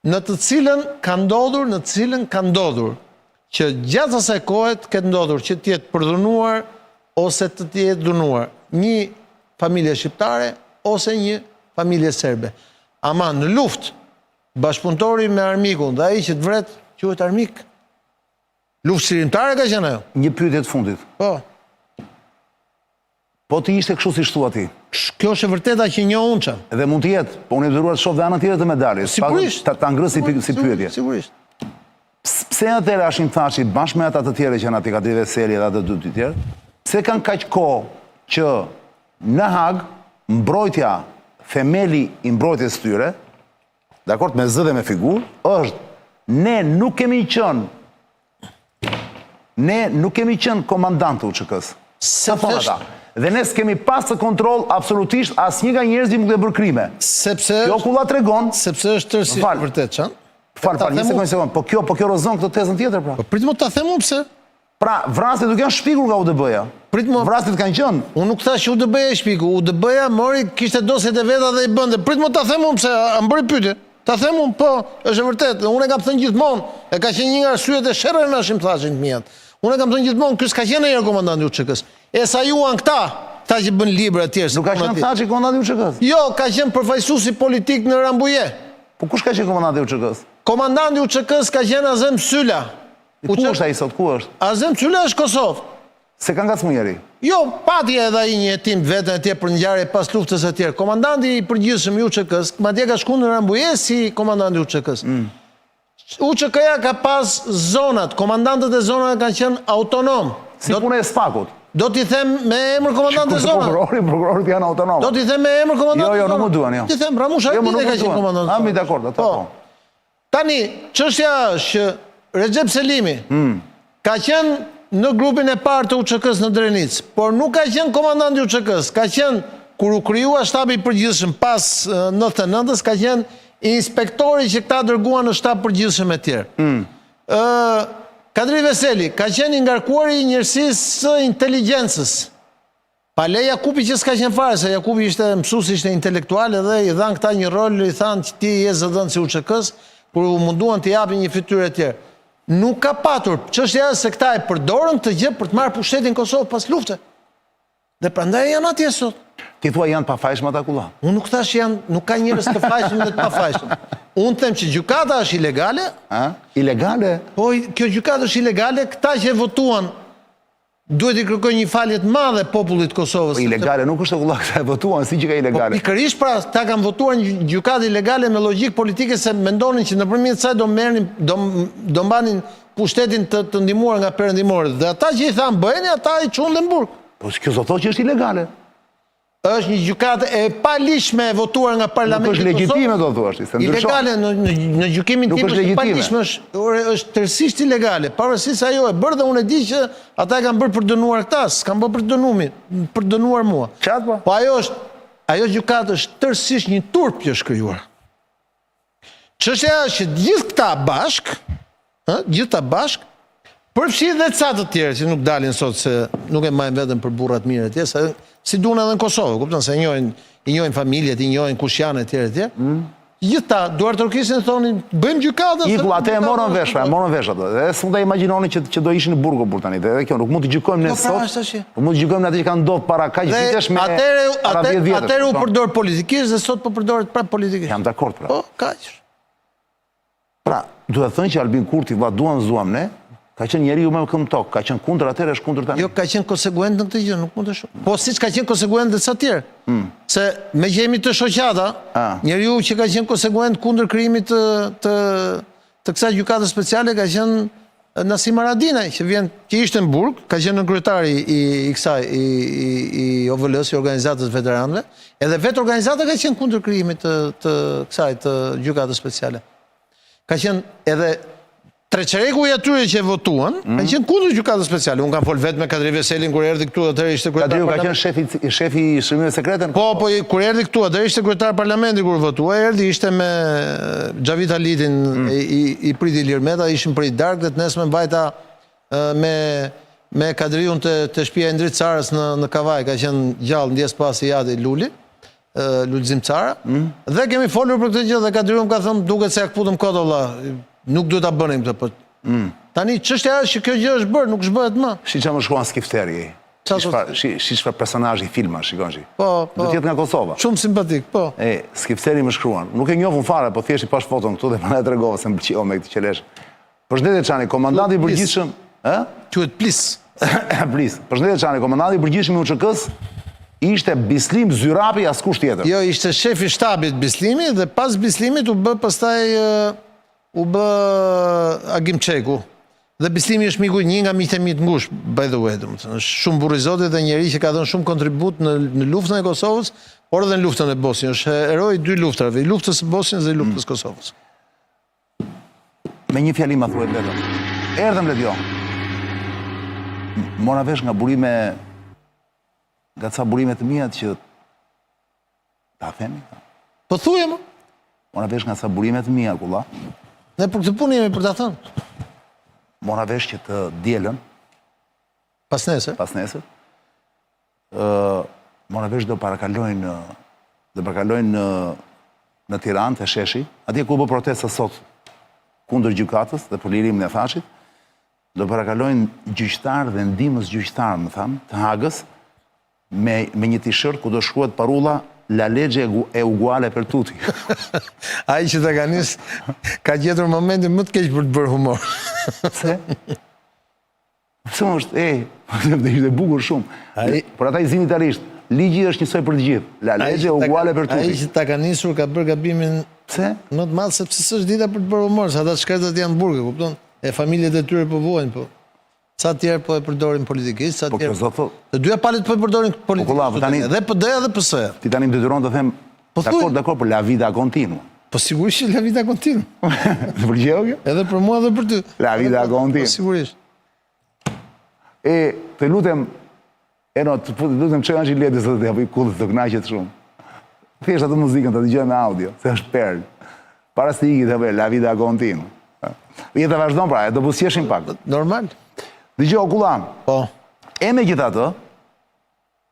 në të cilën ka ndodhur që gjatë asaj kohe të ketë ndodhur që të jetë përdhunuar ose të jetë dhunuar një familje shqiptare ose një familje serbe. Ama në luft, bashkëpunëtori me armikun dhe ai që të vret quhet armik. Luftë shërimtare ka qenë ajo. Një pyetje të fundit. Po. Po ti ishte kështu si thua ti. Kjo është e vërteta që njoh unë çam. Edhe mund të jetë, po unë e detyruar të shoh dhe anën tjetër të medaljes. Sigurisht. Ta ngrës si pyetje. Sigurisht. Pse atëherë Hashim Thaçi bashkë me ata të tjerë që janë aty, Kadri Veseli dhe ata dy të tjerë, pse kanë kaq kohë që në Hag mbrojtja, themeli i mbrojtjes tyre, dakord me zë dhe me figurë, është ne nuk kemi qenë komandantë të UÇK-s. Sa thonë ata? Dhe ne s'kemi pas të kontroll absolutisht asnjë nga njerëzit nuk e bërë krime. Sepse kjo kulla tregon, sepse është tërësisht vërtet, çan? Fal, një sekondë. Po kjo rozon këtë tezën tjetër pra. Po prit më ta them unë pse? Pra, vrasjet nuk janë shpikur nga UDB-ja. Vrasjet kanë qenë. Unë nuk thash që UDB-ja e shpiku. UDB-ja mori, kishte dosjet e veta dhe i bënte. Prit më ta them unë pse, a më bëri pyetje. Ta them unë, po, është e vërtet. Unë e kam thënë gjithmonë, e ka qenë një nga arsyet e sherrën me Hashim Thaçin të mijat. Unë e kam thënë gjithmonë, ky s'ka qenë ndonjëherë komandanti i UÇK-s. E sa juan këta që bën libra të tjerë. Nuk ka qenë Thaçi komandanti i UÇK-s? Jo, ka qenë përfaqësuesi politik në Rambuje. Po kush ka qenë komandanti i UÇK-s? komandanti UÇK-s ka qenë Azem Sylla. Ku është ai sot, ku është? Azem Sylla është Kosovë. Se ka ngacmuar njëri. Jo, pati edhe ai një hetim vetën e tij për ngjarje pas luftës së tjerë. Komandanti i përgjithshëm i UÇK-s, madje ka shkuar në Rambujes si komandanti i UÇK-s. UÇK-ja ka pas zonat, komandantët e zonave kanë qenë autonom. Si puna e SPAK-ut. Do t'i them me emër komandant e zonat. Prokurorët janë autonom. Do t'i them me emër komandant e zonat. Jo, nuk më duan, jo. Ti them Ramush Hajdini ka qenë komandant. Mi dakord, ato po. Tani, çështja është që Recep Selimi ka qenë në grupin e parë të UÇK-s në Drenicë, por nuk ka qenë komandant i UÇK-s, ka qenë kur u krijua shtabi i përgjithshëm pas 99-s, ka qenë inspektori që këta dërguan në shtab përgjithshëm e tjerë. Kadri Veseli ka qenë i ngarkuari i njërësisë së inteligjencës. Pale Jakupi që s'ka qenë fare, se Jakupi ishte mësues, ishte intelektual edhe i dhanë këta një rol, i thanë që ti je zëdhënës i UÇK-s, kur u munduan të japin një fytyrë e tjerë. Nuk ka patur, çështja se këta e përdorën të gjë për të marrë pushtetin Kosovë pas lufte. Dhe prandaj janë atje sot. Ti thua janë pafajshëm ata kulla? Unë nuk thash nuk ka njerëz të fajshëm dhe të pafajshëm. Unë them që gjykata është ilegale. Ilegale? Po, kjo gjykata është ilegale, këta që votuan duhet i kërkoj një falje të madhe popullit Kosovës. Ilegale nuk është kulla këta e votuan, si që ka ilegale. Pikërisht pra, ta kanë votuar një gjykatë ilegale me logjikë politike se mendonin që nëpërmjet saj do mbanin pushtetin të ndihmuar nga perëndimorët. Dhe ata që i thanë bëjeni, ata i çuan në burg. Po kjo do thotë që është ilegale. Është një gjykatë e paligjshme e votuar nga Parlamenti i Kosovës. Nuk është legjitime do thuash, se ndryshon. Ilegale në gjykimin tim është paligjshme, është tërësisht ilegale. Pavarësisht se ajo e bërë dhe unë e di që ata e kanë bërë për dënuar këta, s'kan bërë për dënuar mua. Qatë po? Po ajo gjykatë është tërësisht një turp që është krijuar. Çështja është që gjithë këta bashk, përfshi dhe ca të tjerë që nuk dalin sot se nuk e majnë vetëm për burrat mirë etj, se si duan edhe në Kosovë, kupton se i njohin familjet, i njohin kush janë etj. Gjithta duart orkestrin thonin bëjmë gjykatë. Iku atë e morën vesh ato. Dhe s'mund ta imagjinoni që do ishin në burg burr tani. Dhe kjo nuk mund të gjykojmë ne sot. Po mund të gjykojmë atë që kanë ndodhur para kaq vitesh me para 10 vjetësh. Atëherë u përdor politikisht dhe sot po përdoret prapë politikisht. Jam dakord pra. Po, kaq. Pra, duhet të thënë që Albin Kurti duam ne, ka qenë njeriu më këmbë tok, ka qenë kundër atëherë, është kundër tani. Jo, ka qenë konsekuent në këtë gjë, nuk mund të shoh. Po siç ka qenë konsekuent dhe sa të tjerë. Se me që jemi të shoqata, njeriu që ka qenë konsekuent kundër krijimit të kësaj gjykate speciale ka qenë Nasim Haradinaj, që ishte në burg, ka qenë kryetari i kësaj i OVL-s, i organizatës veteranëve, edhe vetë organizata ka qenë kundër krijimit të kësaj të gjykatës speciale. Ka qenë edhe treqereku i atyre që votuan, ka qenë kundër gjykatës speciale. Unë kam folë vetë me Kadri Veselin, kur erdhi këtu, atëherë ishte kryetar parlamenti. Ka qenë shefi i shërbimeve sekrete? Po, kur erdhi këtu, atëherë ishte kryetar parlamenti kur votua, erdhi ishte me Xhavit Halitin, i priti Lirmeta, ishin për i darkë dhe të nesme mbajta me Kadriun të shtëpia e Indrit Carës në Kavaj, ka qenë gjallë ndjes pas i jati Luli. Lulzim Cara, dhe kemi folur për këtë gjë dhe Kadriu më ka thënë duket se ja kputëm kot valla, nuk duhet ta bënim këtë, po. Tani çështja është që kjo gjë është bërë, nuk zhbëhet më. Si çfarë më shkruan Skifteri? Si çfarë personazhi i filma, shikon shi. Po. Do të jetë nga Kosova. Shumë simpatik, po. Skifteri më shkruan. Nuk e njohun fare, po thjesht i pash foton këtu dhe më tregova se më pëlqeu me këtë qelesh. Përshëndetje Çani, komandanti i përgjithshëm, Quhet Plis. Plis. Përshëndetje Çani, komandanti i përgjithshëm i UÇK-s ishte Bislim Zyrapi, askush tjetër. Jo, ishte shefi shtabit Bislimi dhe pas Bislimit u bë pastaj Agim Çeku. Dhe Bislimi është miku një nga miqtë e mi të ngushtë, by the way, domethënë, është shumë burr i Zotit dhe njeri që ka dhënë shumë kontribut në luftën e Kosovës, por edhe në luftën e Bosnjës. Është heroi i dy luftrave, i luftës së Bosnjës dhe i luftës së Kosovës. Me një fjali ma thuhet vetëm. Erdhëm Ledio. Mora vesh nga burime, nga ca burime të mia që ta themi. Po thuje më. Mora vesh nga ca burime të mia kulla. Ne për këtë punë jemi për ta thënë. Mora vesh që të dielën. Pas nesër. Mora vesh do parakalojnë në Tiranë, të sheshi. Atje ku bë protesta sot kundër gjykatës dhe për lirimin e Thashit, do parakalojnë gjyqtar dhe ndihmës gjyqtar, më tham, të Hagës, me një t-shirt ku do shkruhet parulla la legge è uguale per tutti. Ai që të ka nisë, ka gjetur momentin më të keq për të bërë humor. Pse? Pse është, dhe ishte bukur shumë. Por ata i zinë italisht, ligji është njësoj për të gjithë. La legge è uguale per tutti. Ai që ta ka nisur ka bërë gabimin Pse? më të madh sepse s'është dita për të bërë humor, sa ata shkretët janë burge, kupton? E familjet e tyre po vuajnë, po. Sa tjerë po e përdorin politikisht, sa tjerë... Të dyja palët po e përdorin politikisht, dhe PD-ja dhe PS-ja. Ti tani më detyron të them, dakor, për la vida continua. Po sigurisht la vida continua. Të përgjeo kjo? Edhe për mua dhe për ty. La vida continua. Po sigurisht. E, të lutem, të lutem që janë që i letës të të japë i kullët të knaqet shumë. Thjesht atë muzikën të dëgjoj me audio, se është perl. Para së të ikit të bëjë, la vida continua. Jetë të vazhdojnë pra, e do busjeshin pak. Normal. Dëgjoj, Kullam, e me gjitha të,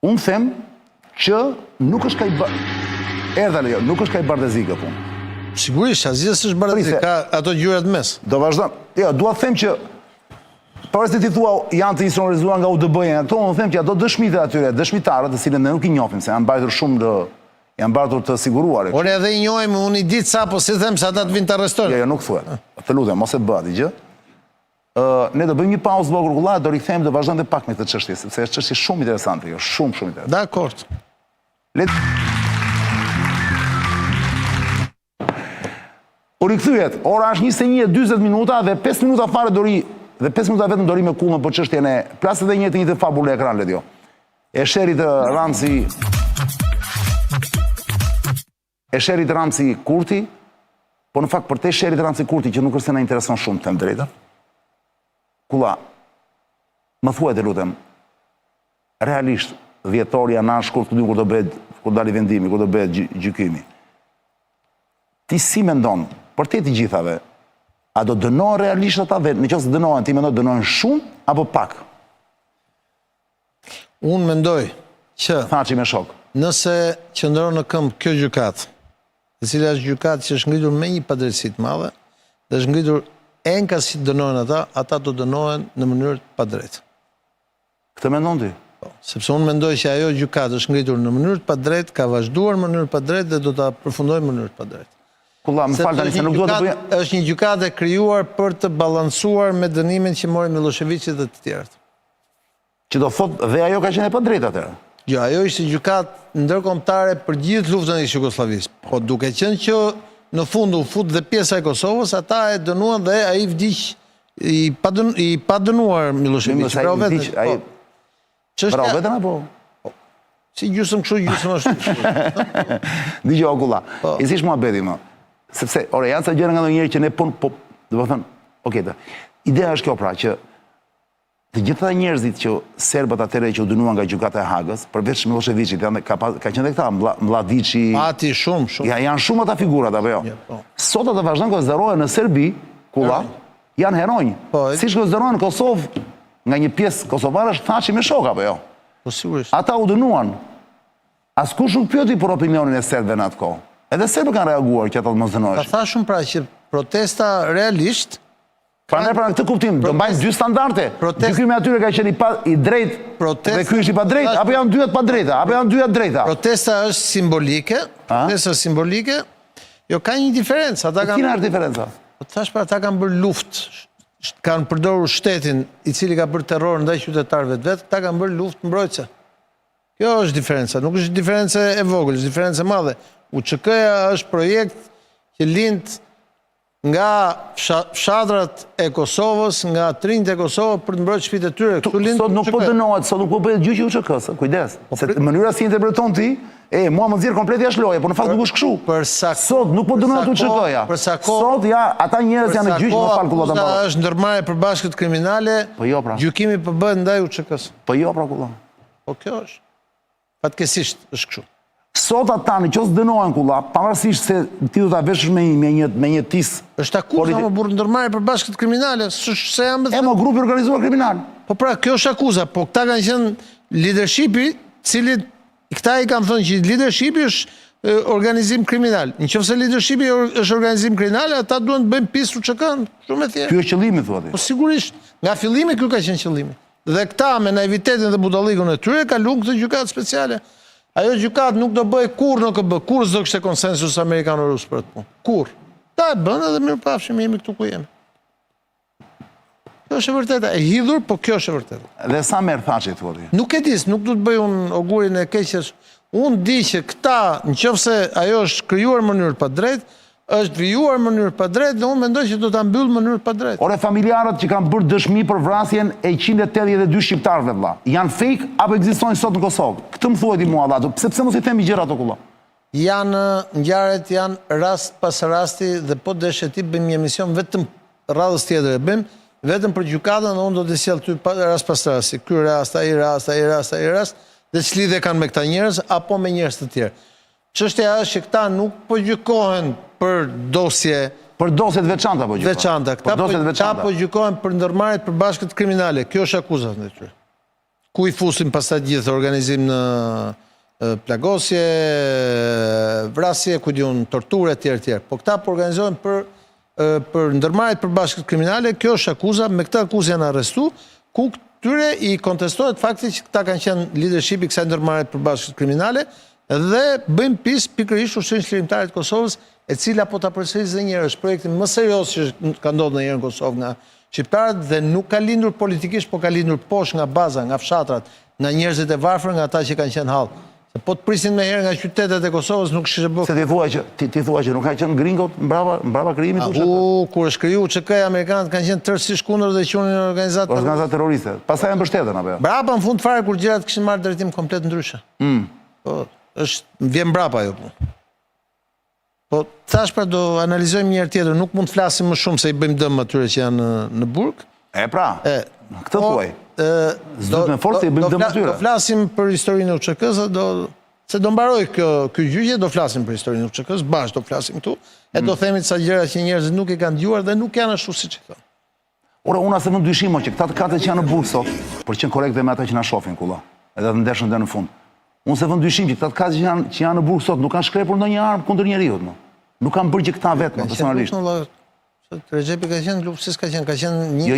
unë them që nuk është ka i bardezi këtë punë. Sigurisht, asgjë s'është bardezi, ka ato gjyrat mes. Do vazhdojnë. Jo, dua të them që, përveç se ti thua janë të instrumentalizuar nga UDB-ja, ato unë them që ato dëshmitë atyre, dëshmitarët, të cilët ne nuk i njohim, se janë mbajtur shumë janë mbartur të siguruar. Ore edhe i njohim, unë i ditë sa, po si them se ata të vinë të arrestojnë. Jo, nuk thuet. Të lutem, mos e bëhet gjë. Ne do bëjmë një pauzë vogël kulla, do rikthehemi dhe vazhdojmë edhe pak me këtë çështje, sepse është çështje shumë interesante, jo, shumë interesante. Dakor. U rikthyet, ora është 21:40 minuta dhe 5 minuta fare do ri, dhe 5 minuta vetëm do ri me kullën për çështjen e plasë dhe një të fabulë e ekran letjo. E sherit Ramsi Kurti, po në fakt për te sherit Ramsi Kurti që nuk është se na intereson shumë të them drejtën. Kulla, më thuaj të lutem, realisht, dhjetor, janar, shkurt, kur dali vendimi, kur do bëhet gjykimi. Ti si mendon, për te të gjithave, a do dënohen realisht ata dhe në qoftë se dënohen, ti mendon dënohen shumë apo pak? Unë mendoj që... Thaçi me shok. Nëse qëndron në këmbë kjo gjykatë, e cila është gjykatë që është ngritur me një padrejtësi të madhe, dhe është ngritur enka si dënohen ata do dënohen në mënyrë të padrejtë. Këtë mendon ti? Sepse unë mendoj që ajo gjykatë është ngritur në mënyrë të padrejtë, ka vazhduar në mënyrë të padrejtë dhe do ta përfundojë në mënyrë të padrejtë. Kulla, më falë tani se nuk duhet të bëj. Është një gjykatë e krijuar për të balancuar me dënimin që mori Miloševići dhe të tjerët. Që do thotë dhe ajo ka qenë e padrejtë atëherë. Jo, ajo ishte gjykatë ndërkombëtare për gjithë luftën e Jugosllavisë. Po duke qenë që në fund u fut dhe pjesa e Kosovës, ata e dënuan dhe ai vdiq i pa dënuar Miloševići. Bravo vetën apo? Si gjysëm kështu, gjysëm ashtu. Dgjoj Kulla, i sish muhabeti më. Sepse, ore, janë sa gjëra nga ndonjëherë që ne do të thënë, okay, ideja është kjo pra që të gjitha njerëzit që serbët atëherë që u dënuan nga gjykata e Hagës, përveç Miloševićit, ka qenë dhe këta, Mladići... Ati, shumë. Janë shumë ata figurat, apo jo? Sot ata vazhdojnë konsiderohen në Serbi, Kulla, janë heronjë. Siç konsiderohen në Kosovë, nga një pjesë kosovarë është Thaçi me shok, apo jo? Po sigurisht. Ata u dënuan. Askush nuk pyeti për opinionin e serbëve në atë kohë. Edhe serbët kanë reaguar që ata të mos dënoheshin. Ta thashun pra që protesta realisht... Pra në këtë kuptim, do mbajnë dy standarte. Gjykimi atyre ka qenë i drejtë dhe ky është i padrejtë, apo janë dyja të padrejta, apo janë dyja të drejta. Protesta është simbolike. Jo, ka një diferencë. Cila është diferenca? Po thash pra, ata kanë bërë luftë, kanë përdorur shtetin i cili ka bërë terror ndaj qytetarëve të vet, ata kanë bërë luftë mbrojtëse. Kjo është diferenca, nuk është diferencë e vogël, është diferencë e madhe. UÇK-ja është projekt që lind nga fshatrat e Kosovës, nga trinjtë e Kosovës për të mbrojtur shtëpitë e tyre. Sot nuk po dënohet, sot nuk po bëhet gjyqi UÇK-s, kujdes. Se mënyra si interpreton ti, mua më nxjerr komplet jashtë loje, por në fakt nuk është kështu. Sot nuk po dënohet UÇK-ja. Sot ata njerëz janë në gjyq, më fal kullata. Sa është ndërmarrje e përbashkët kriminale, gjykimi po bëhet ndaj UÇK-s. Po jo pra kulla. Po kjo është. Fatkesisht është kështu. Sot ata në qoftë dënohen kulla, pavarësisht se ti do ta veshësh me një tis. Është akuza më burr ndërmarrje për bashkët kriminale, se janë me grupi organizuar kriminal. Po pra, kjo është akuza, po këta kanë qenë leadershipi, cilit këta i kanë thënë që leadershipi është organizim kriminal. Nëse leadershipi është organizim kriminal, ata duhen të bëjnë pjesë UÇK-n, shumë e thjeshtë. Ky është qëllimi thuati. Po sigurisht, nga fillimi ky ka qenë qëllimi. Dhe këta me naivitetin dhe budallikun e tyre ka lënë këtë gjykatë speciale. Ajo gjykat nuk do bëj kur në KB, kur s'do kështë konsensus amerikano-rus për të punë. Kur. Ta e bënë edhe mirë pafshim jemi këtu ku jemi. Kjo është e vërteta. E hidhur, po kjo është e vërteta. Dhe sa merë thaçi të voti? Nuk e dis, nuk du të bëj unë augurin e keqës. Unë di që këta, në qofse ajo është krijuar në mënyrë pa drejt, është krijuar në mënyrë pa drejt dhe unë mendoj që do ta mbyll në mënyrë pa drejt. Ore, familjarët që kanë bërë dëshmi për vrasjen e 182 shqiptarëve vëlla, janë fake apo ekzistojnë sot në Kosovë? Këtë më thuaj ti mua valla, pse mos i themi gjërat ato kulla? Janë ngjarjet janë rast pas rasti dhe po deshe ti bëjmë një emision vetëm radhës tjetër e bëjmë, vetëm për gjykatën dhe unë do të sjell ty rast pas rasti. Ky rast, ai rast, dhe ç'lidhje kanë me këta njerëz apo me njerëz të tjerë. Çështja është që këta nuk po gjykohen për dosje për dosje të veçanta po gjykohen. Veçanta, këta po gjykohen për ndërmarrje të përbashkët kriminale. Kjo është akuzat në tyre. Ku i fusin pastaj gjithë organizim në plagosje, vrasje, ku diun torturë etj. Po këta po organizohen për ndërmarrje të përbashkët kriminale. Kjo është akuza, me këtë akuzë janë arrestu, ku këtyre i kontestohet fakti që këta kanë qenë leadership i kësaj ndërmarrje të përbashkët kriminale dhe bëjmë pjesë pikërisht Ushtrisë Çlirimtare të Kosovës, e cila po ta përsërisë edhe një herë është projekti më serioz që ka ndodhur ndonjëherë në Kosovë nga shqiptarët dhe nuk ka lindur politikisht, po ka lindur poshtë nga baza, nga fshatrat, nga njerëzit e varfër, nga ata që kanë qenë hall. Se po të prisin me herë nga qytetet e Kosovës nuk kishte bërë. Se ti thua që nuk ka qenë gringot mbrapa krijimit të kur është kriju ÇK, amerikanët kanë qenë tërësisht kundër dhe qunin organizatë terroriste. Pastaj janë mbështetën apo jo? Mbrapa në fund fare kur gjërat kishin marrë drejtim komplet ndryshe. Po, vjen mbrapa ajo punë. Po, thash pra do analizojmë një herë tjetër, nuk mund të flasim më shumë se i bëjmë dëm atyre që janë në burg. Këtë thuaj. S'duhet me forcë i bëjmë dëm atyre. Do flasim për historinë e UÇK-s, se do mbaroj ky gjyqje, do flasim për historinë e UÇK-s, bashkë do flasim këtu, e do themi disa gjëra që njerëzit nuk i kanë dëgjuar dhe nuk janë ashtu siç e thonë. Ora, unë asë vend dyshim që këta të katët që janë në burg sot, për qenë korrekt dhe me ata që na shohin kulla, edhe të ndeshën deri në fund. Unë se vend dyshim që këta të katët që janë në burg sot nuk kanë shkrepur ndonjë armë kundër njeriut, nuk kanë bërë gjë këta vetëm personalisht. Rexhepi ka qenë luftës, ka qenë një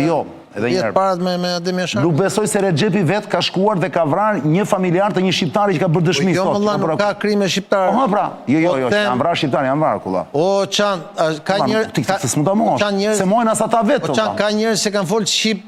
edhe një herë parat me Adem Jashar. Nuk besoj se Rexhepi vet ka shkuar dhe ka vrarë një familjar të një shqiptari që ka bërë dëshmi sot. Jo, valla, nuk ka krime shqiptare. Po pra, jo, janë vrarë shqiptarë, janë vrarë kulla. O çan, ka njerëz, se mojnë as ata vetë. O çan, ka njerëz që kanë folë shqip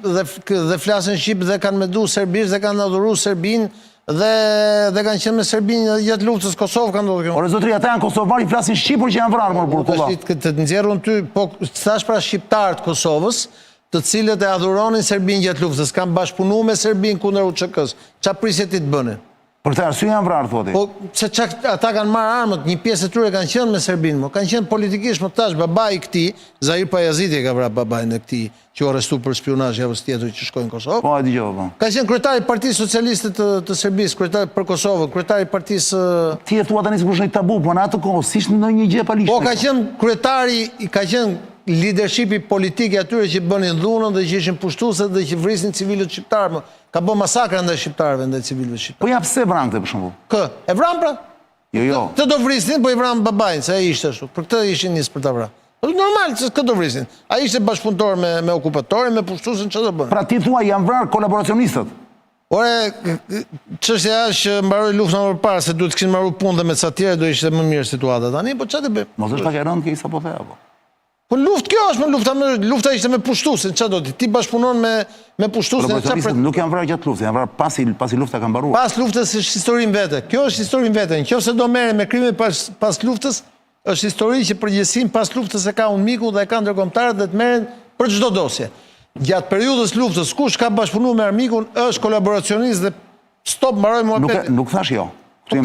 dhe flasin shqip dhe kanë menduar serbisht dhe kanë adhuruar Serbinë dhe kanë qenë me Serbinë gjatë luftës Kosovë kanë ndodhur kjo. Ore zotri, ata janë kosovarë, flasin shqipur që janë vrarë më burkulla. Të nxjerrun ty, po thash pra shqiptarët Kosovës, të cilët e adhuronin Serbinë gjatë luftës, kanë bashkëpunuar me Serbinë kundër UÇK-s. Çfarë prisje ti të bënin? Për këtë arsye janë vrarë thotë. Po se ata kanë marrë armët, një pjesë e tyre kanë qenë me Serbinë, kanë qenë politikisht, më tash babai i këtij, Zahir Pajaziti e ka vrarë babain e këtij, që u arrestu për spionazh javës tjetër që shkoi në Kosovë. Po, e dëgjova po. Ka qenë kryetari i Partisë Socialiste të Serbisë, kryetari për Kosovën, kryetari i Partisë. Ti e thua tani sikur është një tabu, po në atë kohë si ishte ndonjë gjë pa lisht. Po ka qenë kryetari, ka qenë leadershipi politik i atyre që bënin dhunën dhe që ishin pushtuese dhe që vrisin civilët shqiptarë. Ka bë masakra ndaj shqiptarëve, ndaj civilëve shqiptarë. Po ja pse vrante për shembull? E vran pra? Jo. Të do vrisin, po i vran babain, se ai ishte ashtu. Për këtë ishin nis për ta vrarë. Normal, se këtë do vrisin. Ai ishte bashkëpunëtor me okupatorin, me pushtuesin, çfarë do bën? Pra ti thua janë vrarë kolaboracionistët. Ore, çështja është që mbaroi lufta më parë, se duhet të kishin marrë punë dhe me ca tjerë do ishte më mirë situata. Tani po çfarë të bëjmë? Mos është pak e rëndë kjo sapo the apo? Po kjo është lufta ishte me pushtuesin, çfarë do ti? Ti bashkëpunon me pushtuesin, çfarë? Nuk janë vrarë gjatë luftës, janë vrarë pasi lufta ka mbaruar. Pas luftës është historinë vete. Kjo është historinë vete. Nëse do merrem me krime pas luftës, është histori që përgjithësim pas luftës e ka unë miku dhe e ka ndërkombëtarët dhe të merren për çdo dosje. Gjatë periudhës luftës, kush ka bashkëpunuar me armikun është kolaboracionist dhe stop mbaroi muhabetin. Nuk thash jo. Këtu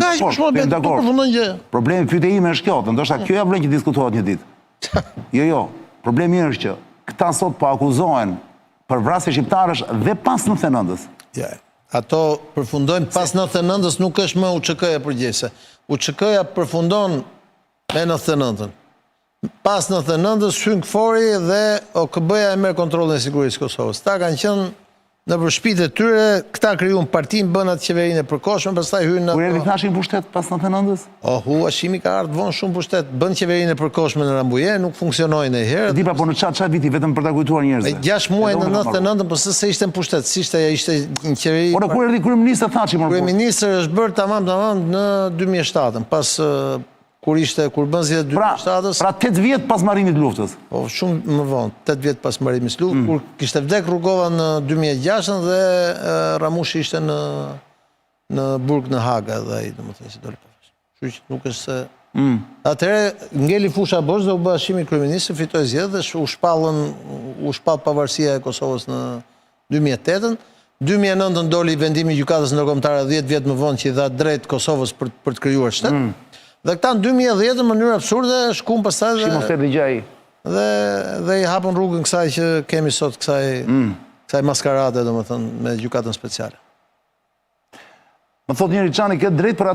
problemi pyetja ime është kjo, ndoshta kjo ja vlen që diskutohet një ditë. Jo, problemi është që këta sot po akuzohen për vrasje shqiptarësh dhe pas 99-s. Ato përfundojnë pas 99-s, nuk është më UÇK-ja përgjegjëse. UÇK-ja përfundon me 99-ën. Pas 99-s hyn KFOR-i dhe OKB-ja e merr kontrollin e sigurisë së Kosovës. Ta kanë qenë në për shtëpitë e tyre, këta krijuan partinë, bën atë qeverinë e përkohshme, pastaj hyn në... Kur erdhi Thaçi në pushtet pas 99-s? Hashimi ka ardhur vonë shumë pushtet, bën qeverinë e përkohshme në Rambuje, nuk funksionoi ndonjëherë. Di pa, po në çat viti vetëm për ta kujtuar njerëzve. 6 muaj në 99, po se ishte në pushtet, ishte një qeveri... Po kur erdhi kryeministri Thaçi më? Kryeministri është bërë tamam në 2007, pas kur bën zgjedhjet 2007-s. Pra 8 vjet pas marrimit të luftës. Po shumë më vonë, 8 vjet pas marrimit të luftës, kur kishte vdek Rugova në 2006 dhe Ramushi ishte në burg në Haga dhe ai domethënë si doli pavarësisht. Kështu që nuk është se atëherë ngeli fusha bosh dhe u bë Hashimi kryeminist, fitoi zgjedhjet dhe u shpall pavarësia e Kosovës në 2008-ën. 2009 doli vendimi i gjykatës ndërkombëtare 10 vjet më vonë që i dha drejt Kosovës për të krijuar shtet. Dhe këta në 2010 në mënyrë absurde shkuan pastaj dhe i hapën rrugën kësaj që kemi sot, kësaj maskarade, domethënë, me gjykatën speciale. Më thot njëri Çani, ke drejt për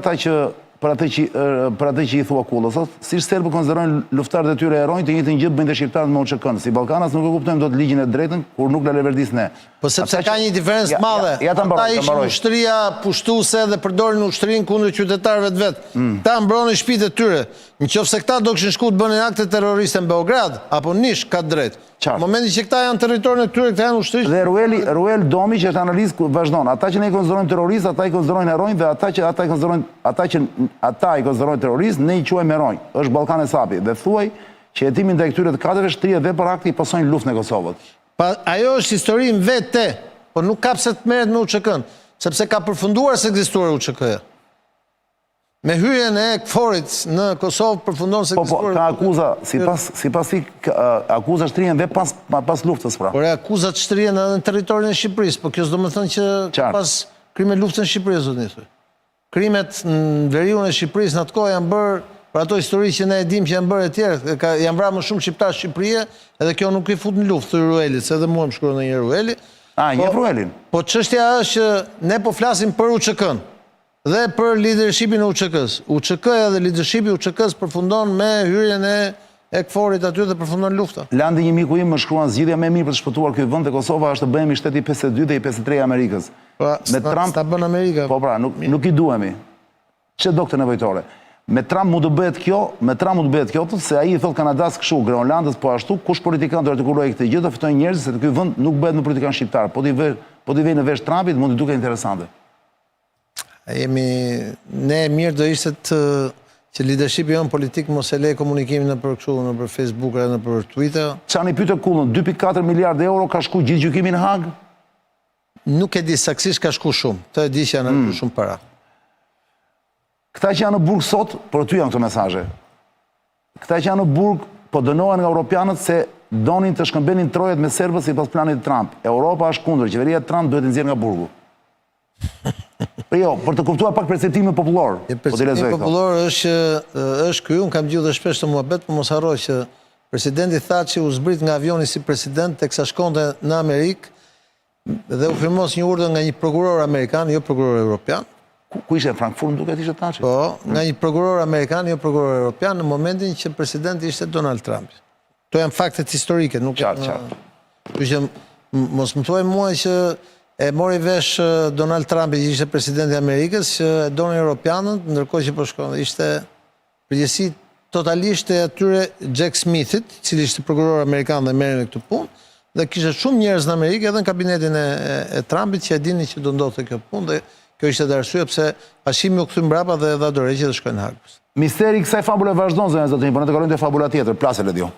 atë që i thua Kullës, si serbët konsiderojnë luftarët e tyre heronj, të njëjtën gjë bëjnë dhe shqiptarët me OÇK-n. Si Ballkanas nuk e kuptojmë dot ligjin e drejtën kur nuk la leverdis ne. Po sepse ka një diferencë të madhe. Ata ishin ushtria pushtuese dhe përdorin ushtrinë kundër qytetarëve të vet. Ta mbronin shtëpitë e tyre. Nëse këta do kishin shkuar të bënin akte terroriste në Beograd apo Nish, ka drejt. Në momentin që këta janë territorin e tyre, këta janë ushtrisë. Dhe Ruel Domi që është analizë vazhdon. Ata që ne i konsiderojmë terroristë, ata i konsiderojnë heronj dhe ata i konsiderojnë terroristë, ne i quajmë heronj. Është Ballkan e Sapi dhe thuaj që hetimin ndaj këtyre të katërve shtrihet dhe për akti i pasojnë luftën e Kosovës. Ajo është histori në vetë, por nuk ka pse të merret me UÇK-n, sepse ka përfunduar se ekzistuar UÇK-ja. Me hyrjen e KFOR-it në Kosovë përfundon se ekzistuar. Po, ka akuza, sipas akuza shtrihen dhe pas luftës pra. Por akuzat shtrihen edhe në territorin e Shqipërisë, po kjo s'do të thonë që pas krimet luftën e Shqipërisë do të thotë. Krimet në veriun e Shqipërisë në atë kohë janë bërë për ato histori që ne e dim që janë bërë e tjerë, janë vrarë më shumë shqiptarë Shqipërie, edhe kjo nuk i fut në luftë të Ruelit, se edhe mua më shkruan ndonjëherë Rueli. Njeh Ruelin. Po çështja është që ne po flasim për UÇK-n dhe për leadershipin e UÇK-s. UÇK-ja dhe leadershipi i UÇK-s përfundon me hyrjen e KFOR-it aty dhe përfundon lufta. Landi, një miku im më shkruan zgjidhja më e mirë për të shpëtuar ky vend te Kosova është të bëhemi shteti 52 dhe i 53 i Amerikës. Me Trump ta bën Amerika. Po pra, nuk i duhemi. Çe doktor nevojtore. Me Trump mund të bëhet kjo, se ai i thot Kanadas kështu, Groenlandës po ashtu, kush politikan do të artikulojë këtë gjë, do fitojnë njerëz se ky vend nuk bëhet me politikan shqiptar. Po ti vjen në vesh Trumpit, mund të duket interesante. Ne mirë do ishte që leadershipi jonë politik mos e lejë komunikimin nëpër Facebook dhe nëpër Twitter. Çani pyetën Kullën, 2.4 miliardë euro ka shku gjithë gjykimi në Hag? Nuk e di saktësisht ka shku shumë. Të e di që janë shumë para. Këta që janë në burg sot, për ty janë këto mesazhe. Këta që janë në burg po dënohen nga europianët se donin të shkëmbenin trojet me serbët sipas planit të Trump. Europa është kundër, qeveria e Trump duhet të nxjerrë nga burgu. Jo, për të kuptuar pak perceptimin popullor. Perceptimi popullor është ky, unë kam gjithë dhe shpesh të muhabet, por mos harroj që presidenti Thaçi u zbrit nga avioni si president teksa shkonte në Amerikë dhe u firmos një urdhër nga një prokuror amerikan, jo prokuror evropian. Ku ishte në Frankfurt, duket ishte Thaçi? Po, nga një prokuror amerikan, jo prokuror evropian, në momentin që presidenti ishte Donald Trump. To janë faktet historike, nuk qartë. Kështu që mos më thuaj mua që e mori vesh Donald Trump që ishte presidenti i Amerikës që e donin europianët, ndërkohë që po shkon. Ishte përgjegjësi totalisht e atyre Jack Smithit, i cili ishte prokuror amerikan dhe merri me këtë punë, dhe kishte shumë njerëz në Amerikë edhe në kabinetin e Trumpit që e dinin që do ndodhte kjo punë dhe kjo ishte edhe arsye pse Hashimi u kthy mbrapa dhe dha dorëheqje dhe shkoi në Hag. Misteri i kësaj fabule vazhdon, zonë zotin, por ne të kalojmë te fabula tjetër, plasë Ledio.